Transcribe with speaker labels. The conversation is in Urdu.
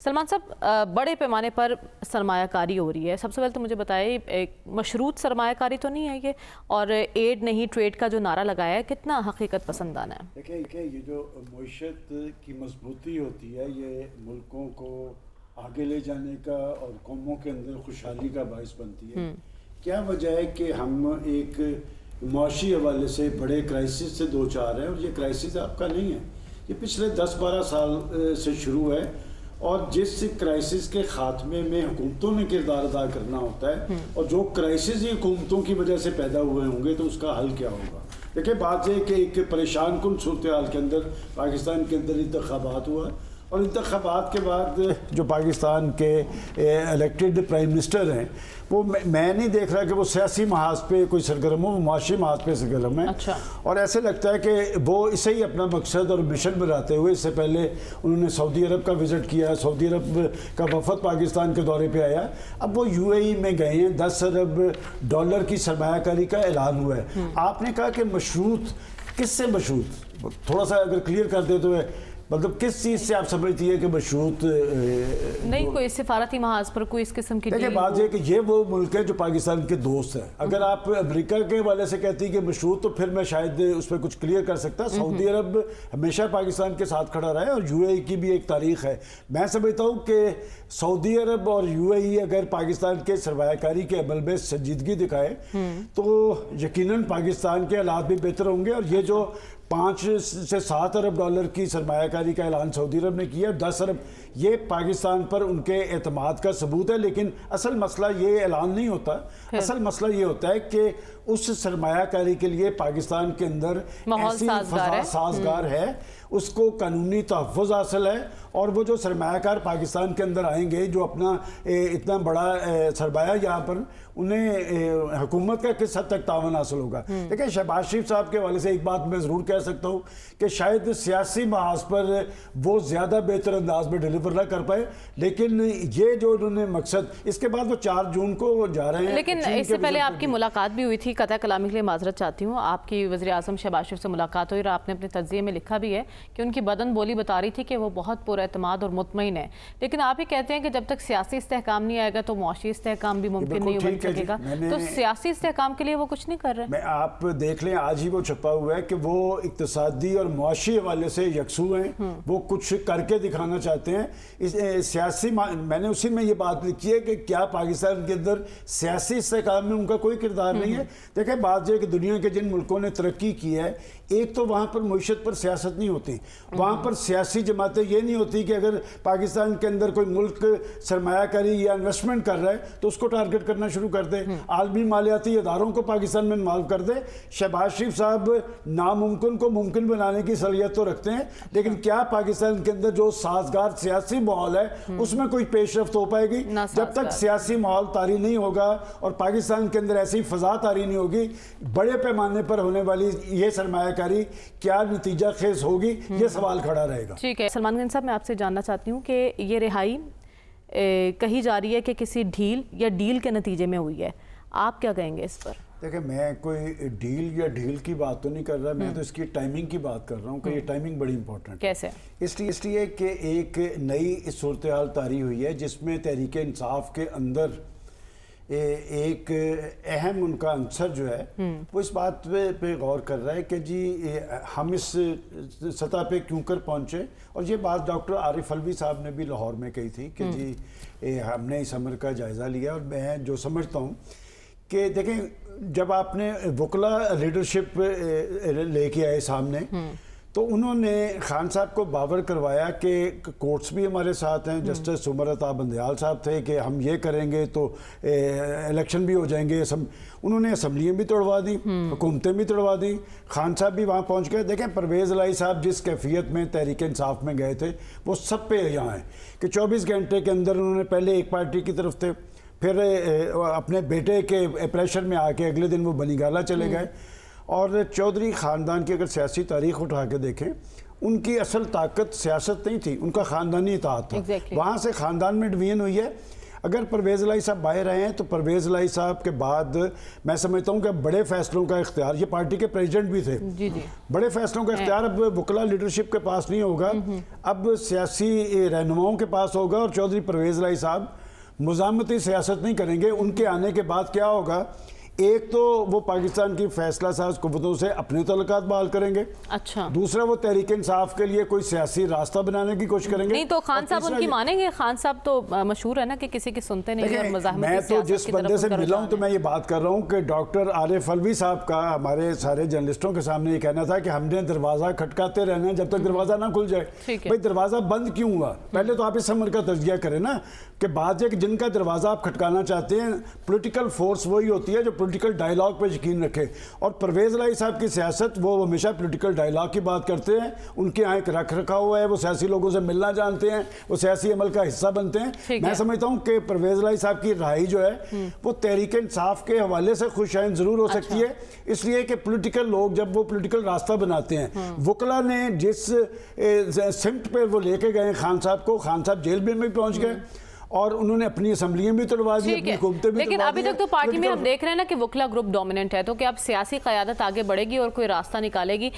Speaker 1: سلمان صاحب، بڑے پیمانے پر سرمایہ کاری ہو رہی ہے. سب سے پہلے تو مجھے بتائیں، ایک مشروط سرمایہ کاری تو نہیں ہے یہ، اور ایڈ نہیں ٹریڈ کا جو نعرہ لگایا ہے کتنا حقیقت پسندانہ ہے؟
Speaker 2: دیکھیں یہ جو معیشت کی مضبوطی ہوتی ہے یہ ملکوں کو آگے لے جانے کا اور قوموں کے اندر خوشحالی کا باعث بنتی ہے. کیا وجہ ہے کہ ہم ایک معاشی حوالے سے بڑے کرائسس سے دو چار ہیں، اور یہ کرائسس آپ کا نہیں ہے، یہ پچھلے 10-12 سال سے شروع ہے، اور جس کرائسس کے خاتمے میں حکومتوں نے کردار ادا کرنا ہوتا ہے، اور جو کرائسس ہی حکومتوں کی وجہ سے پیدا ہوئے ہوں گے تو اس کا حل کیا ہوگا. دیکھیں بات یہ کہ ایک پریشان کن صورتحال کے اندر پاکستان کے اندر انتخابات ہوا، اور انتخابات کے بعد جو پاکستان کے الیکٹڈ پرائم منسٹر ہیں وہ میں نہیں دیکھ رہا کہ وہ سیاسی محاذ پہ کوئی سرگرم ہو، وہ معاشی محاذ پہ سرگرم ہے. اور ایسے لگتا ہے کہ وہ اسے ہی اپنا مقصد اور مشن بناتے ہوئے، اس سے پہلے انہوں نے سعودی عرب کا وزٹ کیا، سعودی عرب کا وفد پاکستان کے دورے پہ آیا، اب وہ UAE میں گئے ہیں، $10 ارب کی سرمایہ کاری کا اعلان ہوا ہے. آپ نے کہا کہ مشروط، کس سے مشروط؟ تھوڑا سا اگر کلیئر کر دے تو مطلب کس چیز سے آپ سمجھتی ہے کہ مشروط
Speaker 1: نہیں؟ کوئی سفارتی محاذ پر کوئی اس قسم کی
Speaker 2: دیکھیں بات یہ کہ یہ وہ ملک ہے جو پاکستان کے دوست ہیں. اگر آپ امریکہ کے حوالے سے کہتی کہ مشروط تو پھر میں شاید اس پہ کچھ کلیئر کر سکتا. سعودی عرب ہمیشہ پاکستان کے ساتھ کھڑا رہا ہے، اور UAE کی بھی ایک تاریخ ہے. میں سمجھتا ہوں کہ سعودی عرب اور UAE اگر پاکستان کے سرمایہ کاری کے عمل میں سنجیدگی دکھائے تو یقیناً پاکستان کے حالات بھی بہتر ہوں گے. اور یہ جو 5 سے 7 ارب ڈالر کی سرمایہ کاری کا اعلان سعودی عرب نے کیا، 10 ارب، یہ پاکستان پر ان کے اعتماد کا ثبوت ہے. لیکن اصل مسئلہ یہ اعلان نہیں ہوتا، اصل مسئلہ یہ ہوتا ہے کہ اس سرمایہ کاری کے لیے پاکستان کے اندر ایسی فضا سازگار ہے، اس کو قانونی تحفظ حاصل ہے، اور وہ جو سرمایہ کار پاکستان کے اندر آئیں گے جو اپنا اتنا بڑا سرمایہ یہاں پر، انہیں حکومت کا کس حد تک تعاون حاصل ہوگا. دیکھیں شہباز شریف صاحب کے حوالے سے ایک بات میں ضرور کہہ سکتا ہوں کہ شاید سیاسی محاذ پر وہ زیادہ بہتر انداز میں ڈیلیور نہ کر پائے، لیکن یہ جو انہوں نے مقصد، اس کے بعد وہ 4 جون کو جا رہے ہیں.
Speaker 1: لیکن اس سے پہلے آپ کی ملاقات بھی ہوئی تھی، قطع کلامی کے لیے معذرت چاہتی ہوں، آپ کی وزیر اعظم شہباز شریف سے ملاقات ہوئی، اور آپ نے اپنے تجزیے میں لکھا بھی ہے کہ ان کی بدن بولی بتا رہی تھی کہ وہ بہت پر اعتماد اور مطمئن ہے. لیکن آپ ہی کہتے ہیں کہ جب تک سیاسی استحکام نہیں آئے گا تو معاشی استحکام بھی ممکن نہیں بن سکے گا. تو سیاسی استحکام کے لیے وہ کچھ نہیں کر رہے.
Speaker 2: میں آپ دیکھ لیں آج ہی وہ چھپا ہوا ہے کہ وہ اقتصادی اور معاشی حوالے سے یکسو ہیں، وہ کچھ کر کے دکھانا چاہتے ہیں. سیاسی میں نے اسی میں یہ بات لکھی ہے کہ کیا پاکستان کے اندر سیاسی استحکام میں ان کا کوئی کردار نہیں ہے. دیکھیں بات یہ کہ دنیا کے جن ملکوں نے ترقی کی ہے، ایک تو وہاں پر معیشت پر سیاست نہیں ہوتی، وہاں پر سیاسی جماعتیں یہ نہیں ہوتی کہ اگر پاکستان کے اندر کوئی ملک سرمایہ کاری یا انویسٹمنٹ کر رہا ہے تو اس کو ٹارگٹ کرنا شروع کر دے، عالمی مالیاتی اداروں کو پاکستان میں انوالو کر دے. شہباز شریف صاحب ناممکن کو ممکن بنانے کی صلاحیت تو رکھتے ہیں، لیکن کیا پاکستان کے اندر جو سازگار سیاسی ماحول ہے اس میں کوئی پیش رفت ہو پائے گی؟ جب تک سیاسی ماحول طاری نہیں ہوگا اور پاکستان کے اندر ایسی فضا طاری نہیں ہوگی، بڑے پیمانے پر ہونے والی یہ سرمایہ کاری کیا نتیجہ خیز ہوگی، یہ سوال کھڑا رہے گا.
Speaker 1: ٹھیک ہے سلمان گنج صاحب، میں آپ سے جاننا چاہتی ہوں کہ یہ رہائی کہی جا رہی ہے کہ کسی ڈھیل یا ڈیل کے نتیجے میں ہوئی ہے، آپ کیا کہیں گے اس پر؟
Speaker 2: دیکھیں میں کوئی ڈیل یا ڈھیل کی بات تو نہیں کر رہا، میں تو اس کی ٹائمنگ کی بات کر رہا ہوں کہ یہ ٹائمنگ بڑی امپورٹنٹ ہے.
Speaker 1: کیسے؟
Speaker 2: اس لیے کہ ایک نئی صورتحال طاری ہوئی ہے جس میں تحریک انصاف کے اندر ایک اہم ان کا عنصر جو ہے وہ اس بات پہ غور کر رہا ہے کہ جی ہم اس سطح پہ کیوں کر پہنچے. اور یہ بات ڈاکٹر عارف علوی صاحب نے بھی لاہور میں کہی تھی کہ جی ہم نے اس امر کا جائزہ لیا. اور میں جو سمجھتا ہوں کہ دیکھیں جب آپ نے وکلا لیڈرشپ لے کے آئے سامنے تو انہوں نے خان صاحب کو باور کروایا کہ کورٹس بھی ہمارے ساتھ ہیں، جسٹس عمر عطا بندیال صاحب تھے کہ ہم یہ کریں گے تو الیکشن بھی ہو جائیں گے. انہوں نے اسمبلیاں بھی توڑوا دی، حکومتیں بھی توڑوا دی، خان صاحب بھی وہاں پہنچ گئے. دیکھیں پرویز الہی صاحب جس کیفیت میں تحریک انصاف میں گئے تھے وہ سب پہ یہاں ہیں کہ 24 گھنٹے کے اندر انہوں نے پہلے ایک پارٹی کی طرف تھے، پھر اپنے بیٹے کے پریشر میں آ کے اگلے دن وہ بنی گالہ چلے گئے. اور چودھری خاندان کی اگر سیاسی تاریخ اٹھا کے دیکھیں، ان کی اصل طاقت سیاست نہیں تھی، ان کا خاندانی اطاعت تھا. وہاں سے خاندان میں ڈویژن ہوئی ہے. اگر پرویز الہی صاحب باہر رہے ہیں تو پرویز الہی صاحب کے بعد میں سمجھتا ہوں کہ بڑے فیصلوں کا اختیار، یہ پارٹی کے پریزیڈنٹ بھی تھے، بڑے فیصلوں کا اختیار اب وکلا لیڈرشپ کے پاس نہیں ہوگا، اب سیاسی رہنماؤں کے پاس ہوگا، اور چودھری پرویز الہی صاحب مزاحمتی سیاست نہیں کریں گے۔ ان کے آنے کے بعد کیا ہوگا، ایک تو وہ پاکستان کی فیصلہ ساز قوتوں سے اپنے تعلقات بحال کریں گے،
Speaker 1: اچھا،
Speaker 2: دوسرا وہ تحریک انصاف کے لیے کوئی سیاسی راستہ بنانے کی کوشش کریں گے۔
Speaker 1: نہیں تو خان صاحب ان کی مانیں گے؟ خان صاحب تو مشہور ہے نا کہ کسی کی سنتے نہیں اور مزاحمتی
Speaker 2: میں تو
Speaker 1: سیاست
Speaker 2: جس
Speaker 1: کی طرف
Speaker 2: بندے سے
Speaker 1: ان کا
Speaker 2: ملا ہوں
Speaker 1: رجحان
Speaker 2: تو
Speaker 1: ہے۔
Speaker 2: میں یہ بات کر رہا ہوں کہ ڈاکٹر عارف الوی صاحب کا ہمارے سارے جرنلسٹوں کے سامنے یہ کہنا تھا کہ ہم نے دروازہ کھٹکاتے رہنا ہے جب تک دروازہ نہ کھل جائے۔ بھائی دروازہ بند کیوں ہوا؟ پہلے تو آپ اس عمل کا تجزیہ کریں نا کہ بات یہ کہ جن کا دروازہ آپ کھٹکانا چاہتے ہیں، پولیٹیکل فورس وہی ہوتی ہے جو پولیٹیکل ڈائیلاگ پہ یقین رکھے، اور پرویز الہی صاحب کی سیاست وہ ہمیشہ پولیٹیکل ڈائیلاگ کی بات کرتے ہیں، ان کے یہاں ایک رکھا ہوا ہے، وہ سیاسی لوگوں سے ملنا جانتے ہیں، وہ سیاسی عمل کا حصہ بنتے ہیں۔ میں سمجھتا ہوں کہ پرویز الہی صاحب کی رہائی جو ہے وہ تحریک انصاف کے حوالے سے خوش آئند ضرور ہو سکتی ہے، اس لیے کہ پولیٹیکل لوگ جب وہ پولیٹیکل راستہ بناتے ہیں، وکلا نے جس سمت پہ وہ لے کے گئے خان صاحب کو، خان صاحب جیل میں بھی پہنچ گئے اور انہوں نے اپنی اسمبلیاں بھی توڑوا دی، اپنی حکومتیں بھی توڑوا دی۔
Speaker 1: لیکن ابھی تک تو پارٹی میں ہم دیکھ رہے ہیں نا کہ وکلا گروپ ڈومیننٹ ہے، تو کہ اب سیاسی قیادت آگے بڑھے گی اور کوئی راستہ نکالے گی